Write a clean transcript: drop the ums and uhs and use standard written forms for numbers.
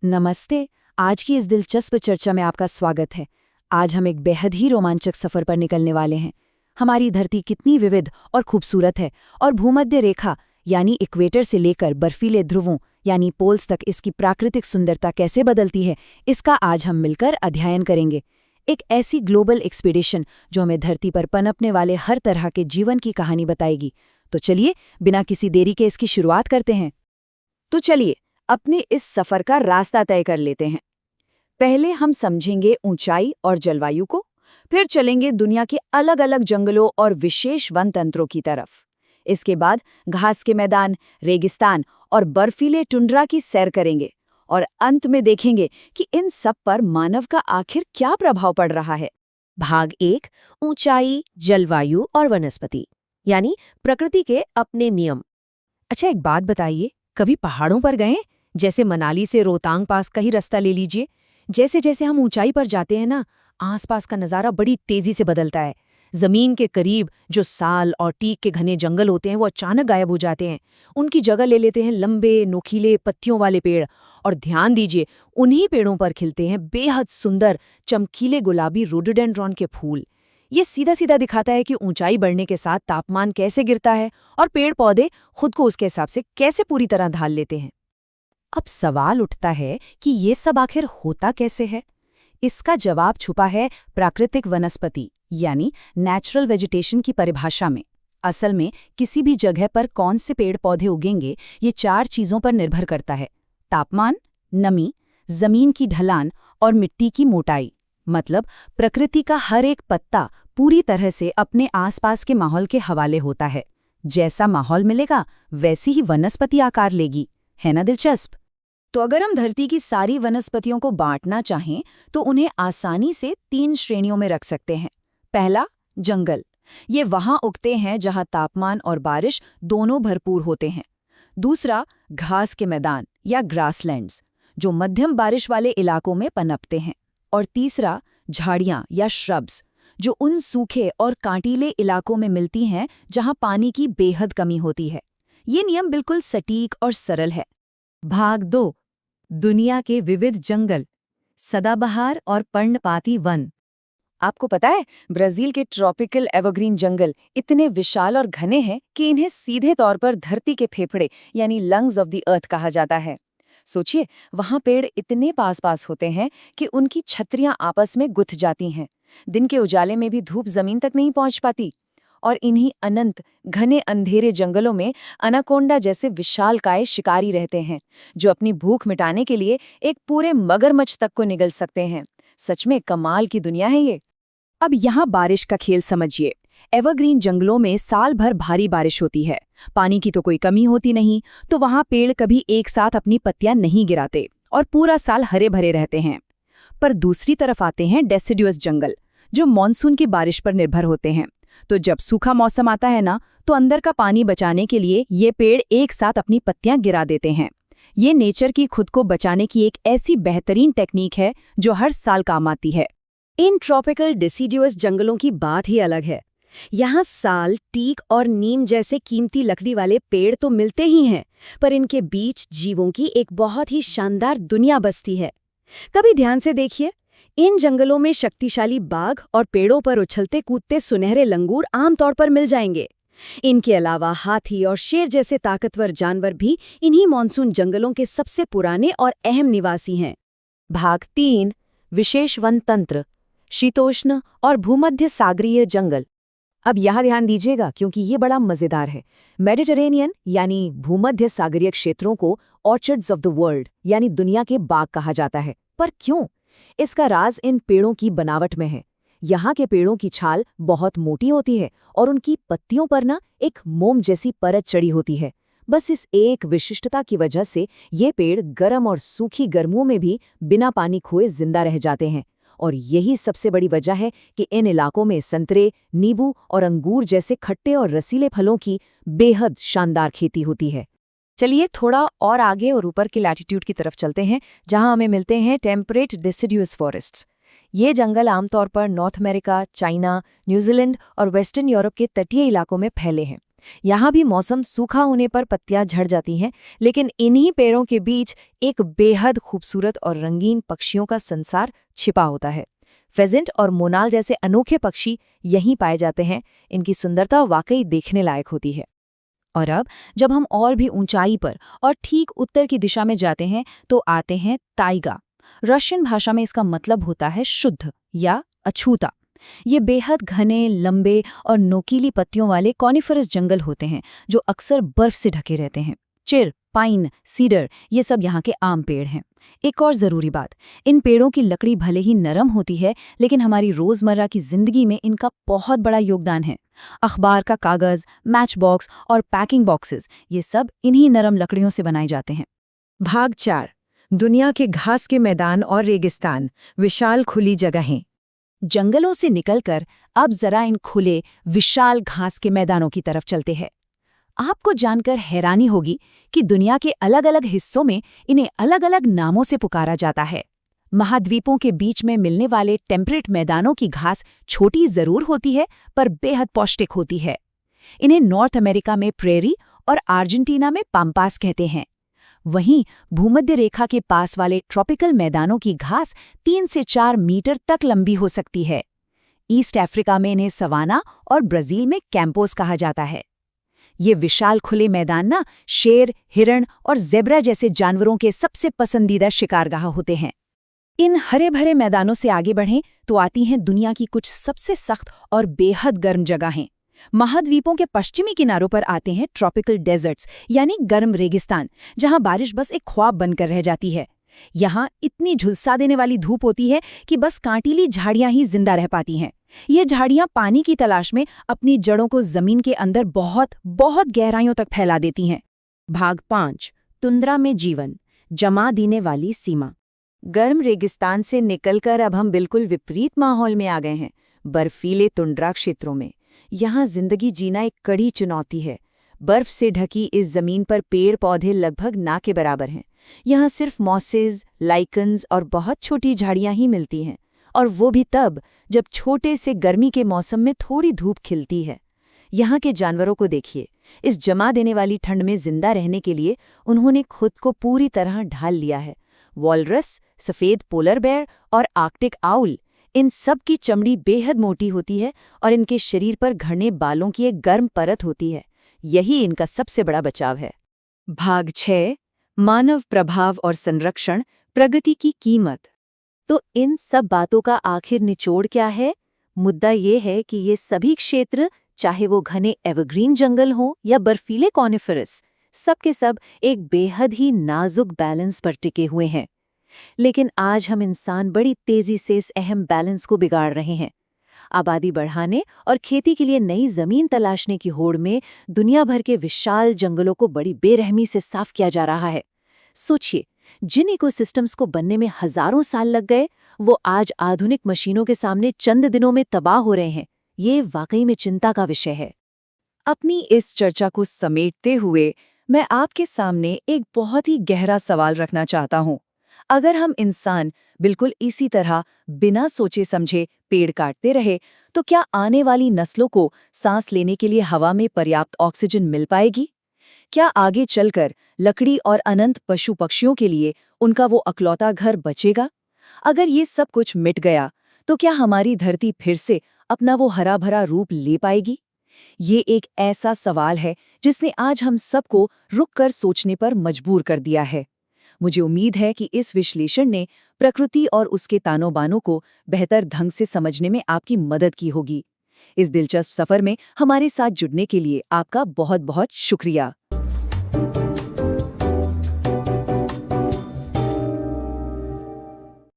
नमस्ते। आज की इस दिलचस्प चर्चा में आपका स्वागत है। आज हम एक बेहद ही रोमांचक सफर पर निकलने वाले हैं। हमारी धरती कितनी विविध और खूबसूरत है और भूमध्य रेखा यानी इक्वेटर से लेकर बर्फीले ध्रुवों यानी पोल्स तक इसकी प्राकृतिक सुंदरता कैसे बदलती है, इसका आज हम मिलकर अध्ययन करेंगे। एक ऐसी ग्लोबल एक्सपीडिशन जो हमें धरती पर पनपने वाले हर तरह के जीवन की कहानी बताएगी। तो चलिए बिना किसी देरी के इसकी शुरुआत करते हैं। तो चलिए अपने इस सफर का रास्ता तय कर लेते हैं। पहले हम समझेंगे ऊंचाई और जलवायु को, फिर चलेंगे दुनिया के अलग अलग जंगलों और विशेष वन तंत्रों की तरफ। इसके बाद घास के मैदान, रेगिस्तान और बर्फीले टुंड्रा की सैर करेंगे और अंत में देखेंगे कि इन सब पर मानव का आखिर क्या प्रभाव पड़ रहा है। भाग 1 ऊंचाई, जलवायु और वनस्पति यानी प्रकृति के अपने नियम। अच्छा, एक बात बताइए, कभी पहाड़ों पर गए? जैसे मनाली से रोहतांग पास का ही रास्ता ले लीजिए। जैसे जैसे हम ऊंचाई पर जाते हैं ना, आसपास का नज़ारा बड़ी तेजी से बदलता है। जमीन के करीब जो साल और टीक के घने जंगल होते हैं वो अचानक गायब हो जाते हैं। उनकी जगह ले लेते हैं लंबे नोखीले पत्तियों वाले पेड़। और ध्यान दीजिए, उन्हीं पेड़ों पर खिलते हैं बेहद सुंदर चमकीले गुलाबी रोडोडेंड्रॉन के फूल। ये सीधा सीधा दिखाता है कि ऊंचाई बढ़ने के साथ तापमान कैसे गिरता है और पेड़ पौधे खुद को उसके हिसाब से कैसे पूरी तरह ढाल लेते हैं। अब सवाल उठता है कि ये सब आखिर होता कैसे है। इसका जवाब छुपा है प्राकृतिक वनस्पति यानी नेचुरल वेजिटेशन की परिभाषा में। असल में किसी भी जगह पर कौन से पेड़ पौधे उगेंगे ये 4 चीजों पर निर्भर करता है: तापमान, नमी, जमीन की ढलान और मिट्टी की मोटाई। मतलब प्रकृति का हर एक पत्ता पूरी तरह से अपने आसपास के माहौल के हवाले होता है। जैसा माहौल मिलेगा वैसी ही वनस्पति आकार लेगी। है ना दिलचस्प? तो अगर हम धरती की सारी वनस्पतियों को बांटना चाहें तो उन्हें आसानी से 3 श्रेणियों में रख सकते हैं। पहला, जंगल। ये वहां उगते हैं जहां तापमान और बारिश दोनों भरपूर होते हैं। दूसरा, घास के मैदान या ग्रासलैंड्स, जो मध्यम बारिश वाले इलाकों में पनपते हैं। और तीसरा, झाड़ियां या श्रब्स, जो उन सूखे और कांटीले इलाकों में मिलती हैं जहां पानी की बेहद कमी होती है। ये नियम बिल्कुल सटीक और सरल है। भाग 2, दुनिया के विविध जंगल, सदाबहार और पर्णपाती वन। आपको पता है, ब्राजील के ट्रॉपिकल एवरग्रीन जंगल इतने विशाल और घने हैं कि इन्हें सीधे तौर पर धरती के फेफड़े यानी लंग्स ऑफ द अर्थ कहा जाता है। सोचिए, वहां पेड़ इतने पास पास होते हैं कि उनकी छतरियां आपस में गुथ जाती हैं। दिन के उजाले में भी धूप जमीन तक नहीं पहुंच पाती। और इन्हीं अनंत घने अंधेरे जंगलों में अनाकोंडा जैसे विशालकाय शिकारी रहते हैं, जो अपनी भूख मिटाने के लिए एक पूरे मगरमच्छ तक को निगल सकते हैं। सच में कमाल की दुनिया है ये। अब यहाँ बारिश का खेल समझिए। एवरग्रीन जंगलों में साल भर भारी बारिश होती है, पानी की तो कोई कमी होती नहीं, तो वहाँ पेड़ कभी एक साथ अपनी पत्तियां नहीं गिराते और पूरा साल हरे भरे रहते हैं। पर दूसरी तरफ आते हैं डेसिडुअस जंगल, जो मानसून की बारिश पर निर्भर होते हैं। तो जब सूखा मौसम आता है ना, तो अंदर का पानी बचाने के लिए ये पेड़ एक साथ अपनी पत्तियां गिरा देते हैं। ये नेचर की खुद को बचाने की एक ऐसी बेहतरीन टेक्निक है जो हर साल काम आती है। इन ट्रॉपिकल डिसिडुअस जंगलों की बात ही अलग है। यहाँ साल, टीक और नीम जैसे कीमती लकड़ी वाले पेड़ तो मिलते ही हैं, पर इनके बीच जीवों की एक बहुत ही शानदार दुनिया बसती है। कभी ध्यान से देखिए, इन जंगलों में शक्तिशाली बाघ और पेड़ों पर उछलते कूदते सुनहरे लंगूर आमतौर पर मिल जाएंगे। इनके अलावा हाथी और शेर जैसे ताकतवर जानवर भी इन्हीं मॉनसून जंगलों के सबसे पुराने और अहम निवासी हैं। भाग 3, विशेष वन तंत्र, शीतोष्ण और भूमध्य सागरीय जंगल। अब यहाँ ध्यान दीजिएगा क्योंकि ये बड़ा मजेदार है। मेडिटेरेनियन यानी भूमध्य सागरीय क्षेत्रों को ऑर्चर्ड्स ऑफ द वर्ल्ड यानी दुनिया के बाग कहा जाता है। पर क्यों? इसका राज इन पेड़ों की बनावट में है। यहाँ के पेड़ों की छाल बहुत मोटी होती है और उनकी पत्तियों पर ना एक मोम जैसी परत चढ़ी होती है। बस इस एक विशिष्टता की वजह से ये पेड़ गर्म और सूखी गर्मियों में भी बिना पानी खोए जिंदा रह जाते हैं। और यही सबसे बड़ी वजह है कि इन इलाकों में संतरे, नींबू और अंगूर जैसे खट्टे और रसीले फलों की बेहद शानदार खेती होती है। चलिए थोड़ा और आगे और ऊपर की लैटिट्यूड की तरफ चलते हैं, जहां हमें मिलते हैं टेम्परेट डिसिडुअस फॉरेस्ट्स। ये जंगल आमतौर पर नॉर्थ अमेरिका, चाइना, न्यूजीलैंड और वेस्टर्न यूरोप के तटीय इलाकों में फैले हैं। यहाँ भी मौसम सूखा होने पर पत्तियां झड़ जाती हैं, लेकिन इन्हीं पेड़ों के बीच एक बेहद खूबसूरत और रंगीन पक्षियों का संसार छिपा होता है। फेजेंट और मोनाल जैसे अनोखे पक्षी यहीं पाए जाते हैं। इनकी सुंदरता वाकई देखने लायक होती है। और अब जब हम और भी ऊंचाई पर और ठीक उत्तर की दिशा में जाते हैं तो आते हैं ताइगा। रशियन भाषा में इसका मतलब होता है शुद्ध या अछूता। ये बेहद घने, लंबे और नोकीली पत्तियों वाले कॉनिफरस जंगल होते हैं जो अक्सर बर्फ से ढके रहते हैं। चिर, पाइन, सीडर ये सब यहाँ के आम पेड़ हैं। एक और ज़रूरी बात, इन पेड़ों की लकड़ी भले ही नरम होती है, लेकिन हमारी रोज़मर्रा की ज़िंदगी में इनका बहुत बड़ा योगदान है। अखबार का कागज़, मैच बॉक्स और पैकिंग बॉक्सेस ये सब इन्हीं नरम लकड़ियों से बनाए जाते हैं। भाग 4, दुनिया के घास के मैदान और रेगिस्तान, विशाल खुली जगहें। जंगलों से निकलकर अब जरा इन खुले, विशाल घास के मैदानों की तरफ चलते हैं। आपको जानकर हैरानी होगी कि दुनिया के अलग अलग हिस्सों में इन्हें अलग अलग नामों से पुकारा जाता है। महाद्वीपों के बीच में मिलने वाले टेम्परेट मैदानों की घास छोटी जरूर होती है, पर बेहद पौष्टिक होती है। इन्हें नॉर्थ अमेरिका में प्रेरी और अर्जेंटीना में पाम्पास कहते हैं। वहीं भूमध्य रेखा के पास वाले ट्रॉपिकल मैदानों की घास 3 से 4 मीटर तक लंबी हो सकती है। ईस्ट अफ्रीका में इन्हें सवाना और ब्राजील में कैंपोस कहा जाता है। ये विशाल खुले मैदान ना शेर, हिरण और ज़ेब्रा जैसे जानवरों के सबसे पसंदीदा शिकारगाह होते हैं। इन हरे भरे मैदानों से आगे बढ़ें तो आती हैं दुनिया की कुछ सबसे सख्त और बेहद गर्म जगहें। महाद्वीपों के पश्चिमी किनारों पर आते हैं ट्रॉपिकल डेजर्ट्स यानी गर्म रेगिस्तान, जहां बारिश बस एक ख्वाब बनकर रह जाती है। यहाँ इतनी झुलसा देने वाली धूप होती है कि बस कांटीली झाड़ियां ही जिंदा रह पाती हैं। ये झाड़ियां पानी की तलाश में अपनी जड़ों को जमीन के अंदर बहुत बहुत गहराइयों तक फैला देती हैं। भाग 5, तुंद्रा में जीवन, जमा देने वाली सीमा। गर्म रेगिस्तान से निकलकर अब हम बिल्कुल विपरीत माहौल में आ गए हैं, बर्फीले तुंड्रा क्षेत्रों में। यहाँ जिंदगी जीना एक कड़ी चुनौती है। बर्फ से ढकी इस जमीन पर पेड़ पौधे लगभग ना के बराबर हैं। यहाँ सिर्फ मॉसेज, लाइकन्स और बहुत छोटी झाड़ियाँ ही मिलती हैं, और वो भी तब जब छोटे से गर्मी के मौसम में थोड़ी धूप खिलती है। यहाँ के जानवरों को देखिए, इस जमा देने वाली ठंड में जिंदा रहने के लिए उन्होंने खुद को पूरी तरह ढाल लिया है। वॉलरस, सफ़ेद पोलर बेयर और आर्कटिक आउल, इन सब की चमड़ी बेहद मोटी होती है और इनके शरीर पर घने बालों की एक गर्म परत होती है। यही इनका सबसे बड़ा बचाव है। भाग 6, मानव प्रभाव और संरक्षण, प्रगति की कीमत। तो इन सब बातों का आखिर निचोड़ क्या है? मुद्दा ये है कि ये सभी क्षेत्र, चाहे वो घने एवरग्रीन जंगल हों या बर्फीले कॉनिफरस, सब के सब एक बेहद ही नाजुक बैलेंस पर टिके हुए हैं। लेकिन आज हम इंसान बड़ी तेजी से इस अहम बैलेंस को बिगाड़ रहे हैं। आबादी बढ़ाने और खेती के लिए नई जमीन तलाशने की होड़ में दुनिया भर के विशाल जंगलों को बड़ी बेरहमी से साफ किया जा रहा है। सोचिए, जिन इकोसिस्टम्स को बनने में हजारों साल लग गए, वो आज आधुनिक मशीनों के सामने चंद दिनों में तबाह हो रहे हैं। ये वाकई में चिंता का विषय है। अपनी इस चर्चा को समेटते हुए मैं आपके सामने एक बहुत ही गहरा सवाल रखना चाहता हूँ। अगर हम इंसान बिल्कुल इसी तरह बिना सोचे समझे पेड़ काटते रहे, तो क्या आने वाली नस्लों को सांस लेने के लिए हवा में पर्याप्त ऑक्सीजन मिल पाएगी? क्या आगे चलकर लकड़ी और अनंत पशु पक्षियों के लिए उनका वो अकलौता घर बचेगा? अगर ये सब कुछ मिट गया, तो क्या हमारी धरती फिर से अपना वो हरा भरा रूप ले पाएगी? ये एक ऐसा सवाल है जिसने आज हम सबको रुककर सोचने पर मजबूर कर दिया है। मुझे उम्मीद है कि इस विश्लेषण ने प्रकृति और उसके तानों बानों को बेहतर ढंग से समझने में आपकी मदद की होगी। इस दिलचस्प सफर में हमारे साथ जुड़ने के लिए आपका बहुत बहुत शुक्रिया।